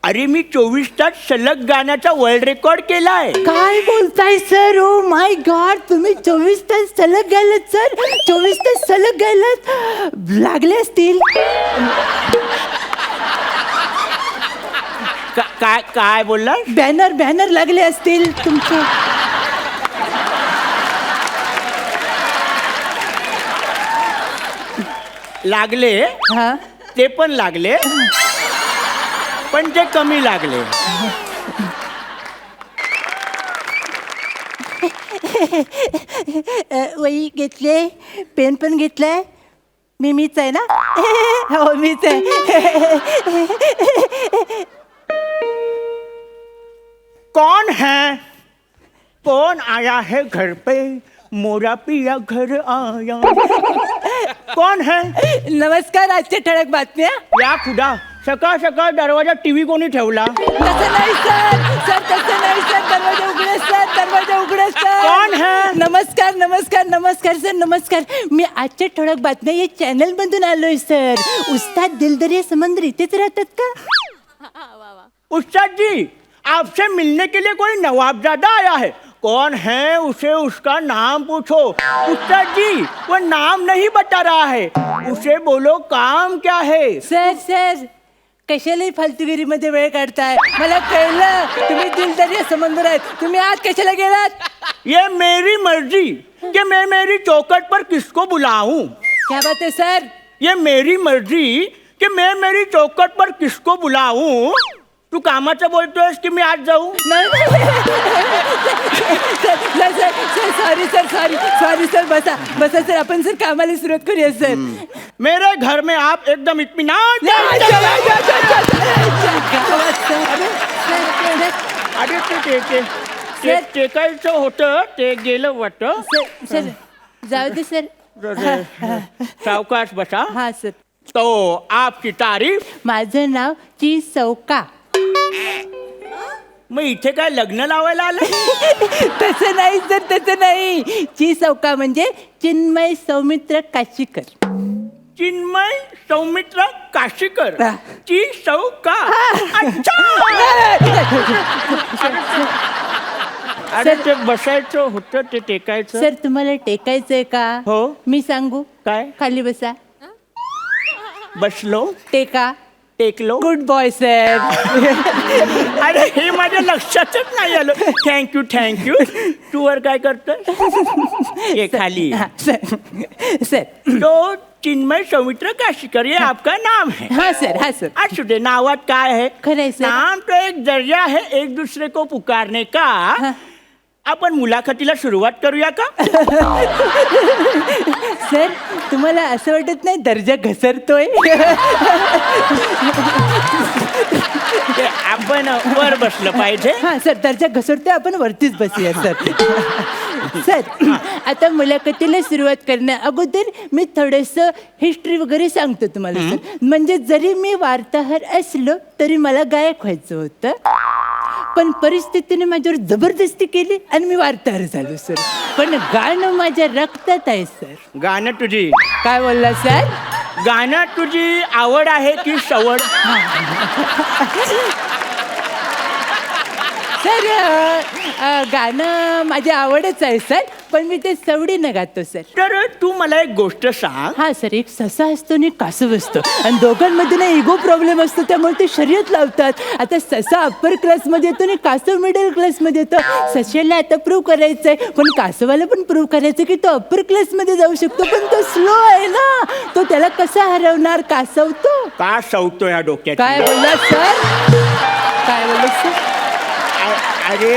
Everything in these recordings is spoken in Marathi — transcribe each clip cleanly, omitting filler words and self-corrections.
अरे मी 24 तास सलग गाण्याचा वर्ल्ड रेकॉर्ड केलाय. काय बोलताय सर? ओ माय गॉड, तुम्ही 24 तास सलग गायलात सर? 24 तास सलग गायलात? लागले असतील. काय काय बोलला? बॅनर बॅनर लागले असतील तुमचे. लागले, हा, ते पण लागले, पण ते कमी लागले. वही घेतले, पेन पण घेतलाय. मीच आहे ना? हो मीच आहे. कौन है? कौन आया है घर पे? मोरा पिया घर आया. कौन है? नमस्कार, आजच्या ठळक बातम्या. या खुदा, सकाळ सकाळ दरवाजा टीव्ही कोणी ठेवला? तसं नाही सर, सर तसं नाही सर. दरवाजा उघडा सर, दरवाजा उघडा सर. कौन है? नमस्कार नमस्कार नमस्कार सर, नमस्कार. मी आजच्या ठळक बातम्या या चॅनल मधून आलोय सर. उस्ताद दिलदरिया समंदर इथेच राहतात का? उस्ताद जी, आपसे मिलने के लिए कोई नवाबजादा आया है. कौन है? उसे उसका नाम पूछो. उस्ताद जी, वो नाम नहीं बता रहा है. उसे बोलो काम क्या है. सर सर, कशालाही फालतूगिरीमध्ये वेळ काढताय. मला कळलं तुम्ही दिलदरिया समंदर आहेत. तुम्ही आज कशाला गेलात? ये मेरी मर्जी कि मैं मेरी चौखट पर किसको बुलाऊं. क्या बात है सर? ये मेरी मर्जी कि मैं मेरी चौखट पर किसको बुलाऊं. तू कामाचं बोलतोयस की मी आज जाऊ? Sorry sir, sorry sir. बसा बसा सर, आपण सर कामाला सुरुवात करूया सर. मेरे घर में आप एकदम इत्मीनान. अरे ते टेकायचं होतं, ते गेलं वाटतं. सर जाऊ दे सर. सावकाश बसा. हा सर. तो आपकी तारीफ. माझं नाव ची सौका. मग इथे काय लग्न लावायला आलं? तसं नाही सर, तसं नाही. ची सौका म्हणजे चिन्मय सौमित्र काशीकर. चिन्मय सौमित्र काशीकर. हा. ची सौका. अच्छा. अरे ते बसायचं होतं, ते टेकायचं. सर तुम्हाला टेकायचंय का? हो. मी सांगू काय? खाली बसा. बसलो, टेका. टेकलो. Good boy sir. अरे हे माझ्या लक्षातच नाही आलं. Thank you thank you. तू वर काय करतोय? ये खाली. सर. तो चिन्मय सौमित्र काशीकर, ये आपका नाम है. हाँ सर, हाँ सर. असू दे, नावात काय है? खरं आहे सर. नाम तो एक जरिया है एक दूसरे को पुकारने का. आपण मुलाखतीला सुरुवात करूया का? सर तुम्हाला असं वाटत नाही दर्जा घसरतोय? आपण वर बसलं पाहिजे. हा सर, दर्जा घसरतोय, आपण वरतीच बसूया सर. सर आता मुलाखतीला सुरुवात करण्या अगोदर मी थोडंसं हिस्ट्री वगैरे सांगतो तुम्हाला सर. म्हणजे जरी मी वार्ताहर असलो तरी मला गायक व्हायचं होतं, पण परिस्थितीने माझ्यावर जबरदस्ती केली आणि मी वार्ताहर झालो सर. पण गाणं माझ्या रक्तात आहे सर. गाणं तुझी. काय बोलला सर? गाणं तुझी आवड आहे की सवड? सर गाणं माझी आवडच आहे सर, पण मी ते सवडीनं गातो सर. तर तू मला एक गोष्ट सांग. हा सर, एक ससा असतो आणि कासव असतो आणि दोघांमध्ये ना इगो प्रॉब्लेम असतो, त्यामुळे ते शर्यत लावतात. आता ससा अप्पर क्लासमध्ये येतो आणि कासव मिडल क्लासमध्ये येतो. सशाला आता प्रूव्ह करायचंय, पण कासवाला पण प्रूव्ह करायचं की तो अप्पर क्लासमध्ये जाऊ शकतो, पण तो स्लो आहे ना. तो त्याला कसा हरवणार कासव तो? का सवतो या डोक्यात? काय बोलला सर? काय बोलला सर? अरे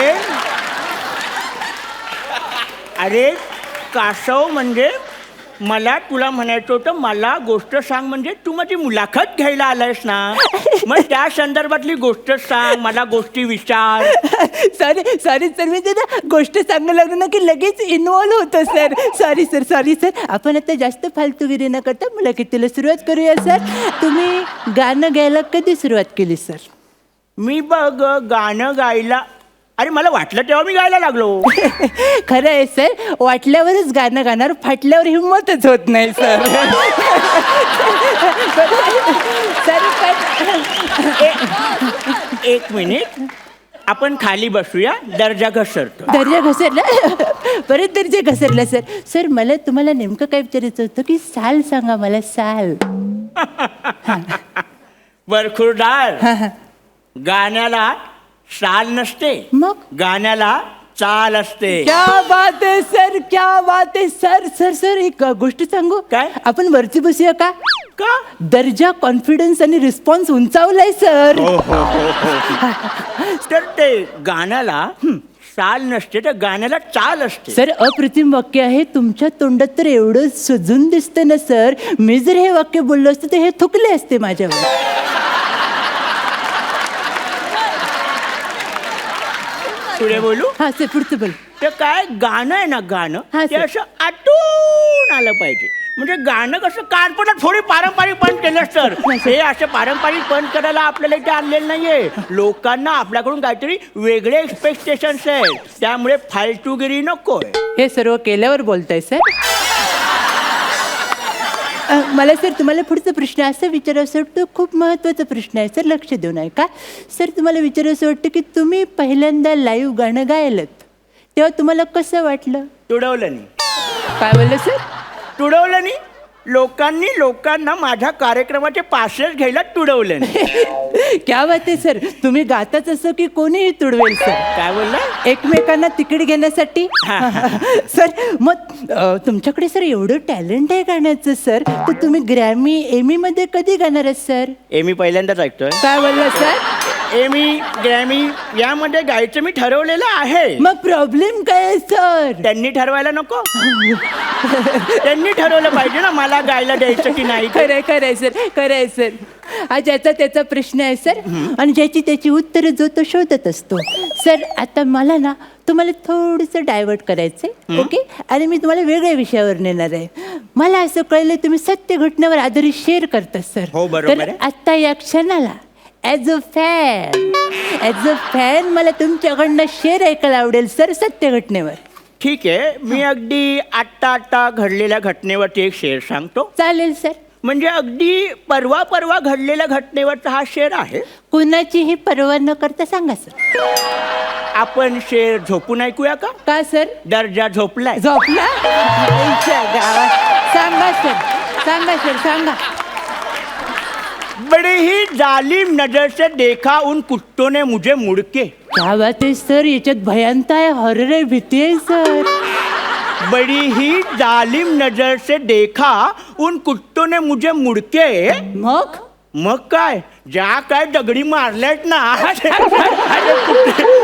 अरे कासव म्हणजे मला तुला म्हणायचं होतं, मला गोष्ट सांग म्हणजे तू माझी मुलाखत घ्यायला आलायस ना, मग त्या संदर्भातली गोष्ट सांग, मला गोष्टी विचार. सॉरी सॉरी सर, मी ते ना गोष्ट सांगायला लागलो ना की लगेच इन्व्हॉल्व होतं sir. Sorry sir, sorry sir. आपण आता जास्त फालतूगिरी न करता मुलाखतीला सुरुवात करूया सर. तुम्ही गाणं गायला कधी सुरुवात केली सर? मी बघ गाणं गायला, अरे मला वाटलं तेव्हा मी गायला लागलो. खरं आहे सर, वाटल्यावरच गाणं गाणार, फाटल्यावर हिंमतच होत नाही सर. सर एक मिनिट, आपण खाली बसूया, दर्जा घसरतो. दर्जा घसरला. परत दर्जा घसरला सर. सर मला तुम्हाला नेमकं काय विचारायचं होतं की साल सांगा मला, साल. बरखुरदार, हा हा. गाण्याला साल नसते, मग गाण्याला चाल असते. क्या बात आहे सर, क्या बात आहे सर. सर सर एक गोष्ट सांगू काय? आपण वरती बसूया का? का? दर्जा, कॉन्फिडन्स आणि रिस्पॉन्स उंचावलाय सर. तर ते गाण्याला चाल नसते, तर गाण्याला चाल असते. सर अप्रतिम वाक्य आहे. तुमच्या तोंडात तर एवढं सजून दिसतं ना सर. मी जर हे वाक्य बोललो असते तर हे थुकले असते माझ्यावर. पुढे बोलू? हा सर पुढचं बोल. ते काय गाणं आहे ना, गाणं हा, ते सर. असं आटून आलं पाहिजे. म्हणजे गाणं कसं कानपणात थोडी पारंपरिक पण केलं सर. हे असं पारंपरिक पण करायला आपल्याला इथे आणलेलं नाहीये. लोकांना आपल्याकडून काहीतरी वेगळे एक्सपेक्टेशन्स आहेत, त्यामुळे फालतूगिरी नकोय. हे सर्व केल्यावर बोलताय सर. मला सर तुम्हाला पुढचा प्रश्न असं विचारायचं वाटतं, खूप महत्त्वाचा प्रश्न आहे सर, लक्ष देऊन ऐका. सर तुम्हाला विचारायचं वाटतं की तुम्ही पहिल्यांदा लाईव्ह गाणं गायलत तेव्हा तुम्हाला कसं वाटलं? तुडवलं नाही. काय बोललं सर? तुडवलं नाही. लोकांना माझ्या कार्यक्रमाचे पासेस घ्यायला तुडवलं नाही. क्या बात आहे सर. तुम्ही गाताच असं की कोणीही तुडवेल सर. काय बोलला? एकमेकांना तिकीट घेण्यासाठी. सर मग तुमच्याकडे सर एवढं टॅलेंट आहे गाण्याचं सर, तर तुम्ही ग्रॅमी, एमी मध्ये कधी गाणार आहे सर? एमी पहिल्यांदाच ऐकतोय. काय बोलला सर? एमी, ग्रॅमी यामध्ये गायचं मी ठरवलेलं आहे. मग प्रॉब्लेम काय आहे सर? त्यांनी ठरवायला नको? त्यांनी ठरवलं पाहिजे ना मला गायला द्यायचं की नाही. खरंय खरंय सर, खरंय सर. हा ज्याचा त्याचा प्रश्न आहे सर, आणि ज्याची त्याची उत्तरं जो तो शोधत असतो. सर आता मला ना तुम्हाला थोडंसं डायव्हर्ट करायचंय, ओके? आणि मी तुम्हाला वेगळ्या विषयावर नेणार आहे. मला असं कळलं तुम्ही सत्य घटनेवर आधारित शेअर करता सर. हो, बरोबर तर आहे. आता या क्षणाला ॲज अ फॅन मला तुमच्याकडनं शेअर ऐकायला आवडेल सर सत्य घटनेवर. ठीक आहे, मी अगदी आत्ता घडलेल्या घटनेवरती एक शेर सांगतो. चालेल सर. म्हणजे अगदी परवा घडलेल्या घटनेवरचा हा शेर आहे. कुणाचीही पर्वा न करता सांगा सर. आपण शेर झोपून ऐकूया का? का सर? दर्जा झोपलाय. झोपला? आईच्या गावात. सांगा सर, सांगा सर, सांगा. बड़ी ही जालिम नजर से देखा उन कुत्तों ने मुझे मुड़के. क्या बात आहे सर, याच्यात भयांत आहे, हॉरर आहे, भीती आहे सर. बड़ी ही जालिम नजर से देखा उन कुत्तों ने मुझे मुड़के. मग काय, ज्या काय दगडी मारल्यात ना,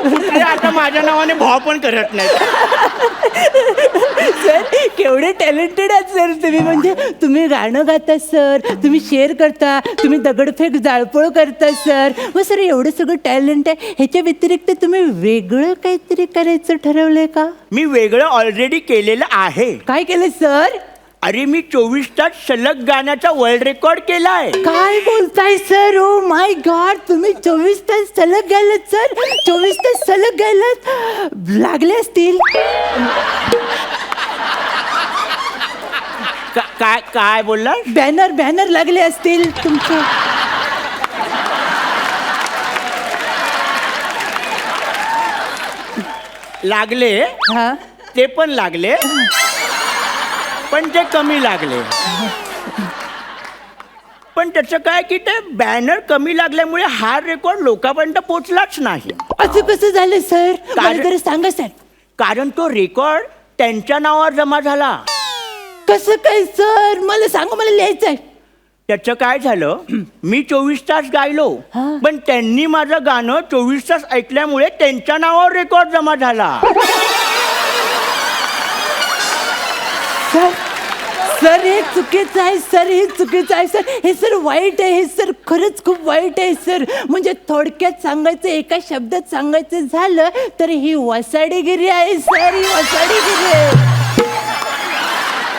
कुत्रे आता माझ्या नावाने भाव पण करत नाहीत. सर केवढे टॅलेंटेड आहात सर तुम्ही. म्हणजे तुम्ही गाणं गाता सर, तुम्ही शेअर करता, तुम्ही दगडफेक जाळपोळ करता सर. मग सर एवढं सगळं टॅलेंट आहे, ह्याच्या व्यतिरिक्त तुम्ही वेगळं काहीतरी करायचं ठरवलंय का? मी वेगळं ऑलरेडी केलेलं आहे. काय केलं सर? अरे मी 24 तास सलग गाण्याचा वर्ल्ड रेकॉर्ड केलाय. काय बोलताय सर? ओ माय गॉड, तुम्ही 24 तास सलग गायलात सर? 24 तास सलग गायलात? लागले असतील. काय बोलला? बॅनर लागले असतील तुमचे. लागले, हा ते पण लागले, पण ते कमी लागले. पण त्याचं काय की ते बॅनर कमी लागल्यामुळे हा रेकॉर्ड लोकांपर्यंत पोचलाच नाही. असं कसं झालं सर? मला कारण- जरा सांगा सर. कारण तो रेकॉर्ड त्यांच्या नावावर जमा झाला. कसं काय सर? मला सांगा, मला लिहायचंय. त्याचं काय झालं, मी 24 तास गायलो, हा. पण त्यांनी माझं गाणं 24 तास ऐकल्यामुळे त्यांच्या नावावर रेकॉर्ड जमा झाला. सर सर हे चुकीचं आहे सर, हे चुकीचं आहे सर, हे सर वाईट आहे, हे सर खरंच खूप वाईट आहे सर. म्हणजे थोडक्यात सांगायचं, एका शब्दात सांगायचं झालं तर ही वसाडेगिरी आहे सर, ही वसाडेगिरी आहे.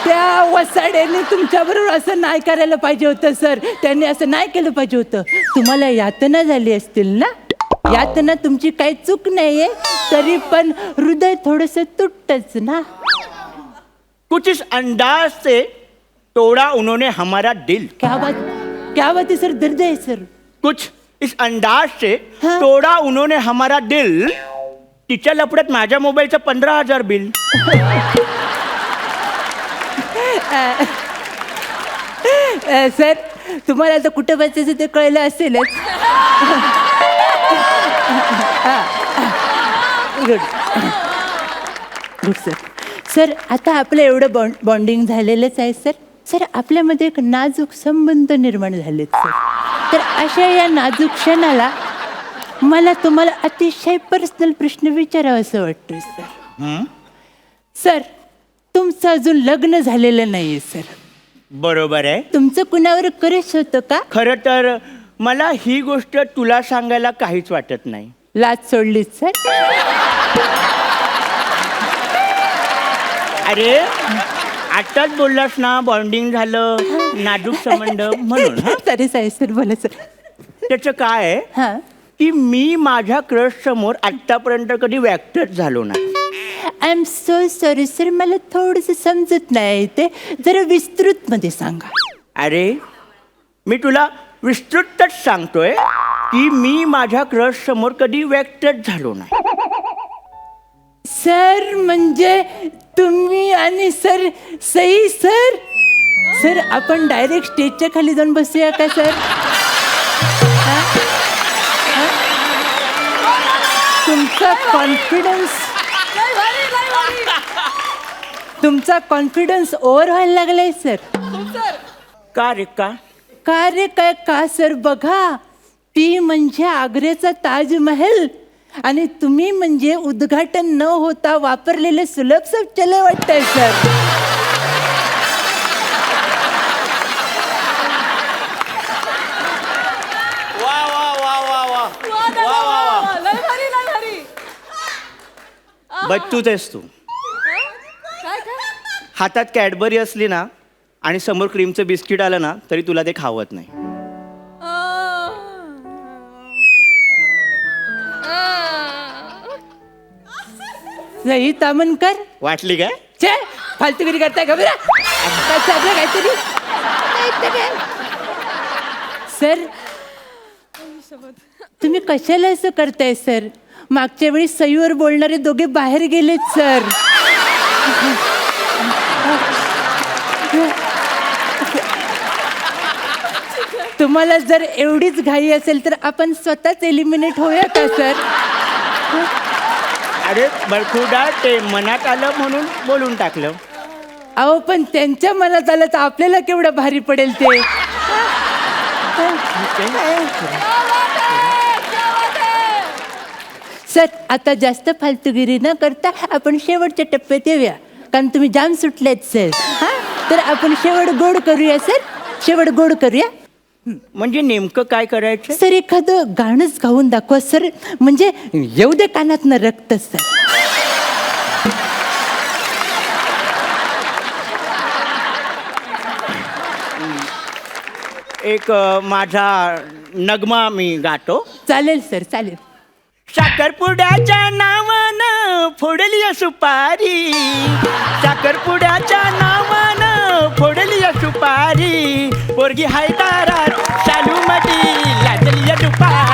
त्या वसाड्याने तुमच्याबरोबर असं नाही करायला पाहिजे होतं सर. त्यांनी असं नाही केलं पाहिजे होतं. तुम्हाला यातना झाली असतील ना? यातना तुमची काही चूक नाहीये, तरी पण हृदय थोडंसं तुटतच ना. कुछ इस अंदाज से तोड़ा उन्होंने हमारा दिल. क्या बात आहे सर, दर्द आहे सर. कुछ इस अंदाज से हाँ। तोड़ा उन्होंने हमारा दिल. तिच्या लपड्यात माझ्या मोबाईलचं 15,000 बिल. सर तुम्हाला आता कुठं बसायचं ते कळलं असेलच. Good good sir. सर आता आपलं एवढं बॉन्डिंग झालेलंच आहे सर. सर आपल्यामध्ये एक नाजूक संबंध निर्माण झालेत सर. तर अशा या नाजूक क्षणाला मला तुम्हाला अतिशय पर्सनल प्रश्न विचारावा असं वाटतोय सर. सर तुमचं अजून लग्न झालेलं नाहीये सर. बरोबर आहे. तुमचं कुणावर क्रश होतं का? खरं तर मला ही गोष्ट तुला सांगायला काहीच वाटत नाही. लाज सोडलीत सर. अरे आताच बोललास ना बॉन्डिंग झालं नाजूक संबंध म्हणून. सॉरी सॉरी सर बोला सर. त्याचं काय आहे हां की मी माझ्या क्रश समोर आतापर्यंत कधी व्यक्तच झालो नाही. I am so sorry sir. मला थोडंसं समजत नाही ते जरा विस्तृतमध्ये सांगा. अरे मी तुला विस्तृतच सांगतोय की मी माझ्या क्रश समोर कधी व्यक्तच झालो नाही. सर म्हणजे तुम्ही आणि सर सई सर. सर आपण डायरेक्ट स्टेजच्या खाली जाऊन बसूया का सर? हां? हां? तुमचा कॉन्फिडन्स ओव्हर व्हायला लागलाय सर. का रे का? का रे काय का सर? बघा ती म्हणजे आग्र्याचा ताजमहल आणि तुम्ही म्हणजे उद्घाटन न होता वापरलेले सुलभ शौचालय वाटतंय सर. वा वा वा वा वा बच्चूच आहेस तू. हातात कॅडबरी असली ना आणि समोर क्रीमचं बिस्किट आलं ना तरी तुला ते खावत नाही. सई तामनकर वाटली काय? छे फालतूगिरी करताय का बरं? काहीतरी सर तुम्ही कशाला असं करताय सर? मागच्या वेळी सईवर बोलणारे दोघे बाहेर गेलेत सर. तुम्हाला जर एवढीच घाई असेल तर आपण स्वतःच एलिमिनेट होऊया का सर? अरे बरखुदा ते मनात आलं म्हणून बोलून टाकलं. अहो पण त्यांच्या मनात आलं तर आपल्याला केवढं भारी पडेल ते. सर आता जास्त फालतूगिरी न करता आपण शेवटच्या टप्प्यात येऊया कारण तुम्ही जाम सुटलेत सर. हां तर आपण शेवट गोड करूया सर. शेवट गोड करूया. म्हणजे नेमकं काय करायचं? सर एखादं गाणंच गाऊन दाखवा सर. म्हणजे येऊ दे कानातनं रक्त सर. एक माझा नगमा मी गातो. चालेल सर चालेल. साखरपुड्याच्या नावानं फोडली सुपारी. साखरपुड्याच्या नावानं फोडली सुपारी. पोरगी हाय दारात चालू मधी लाजली दुपारी.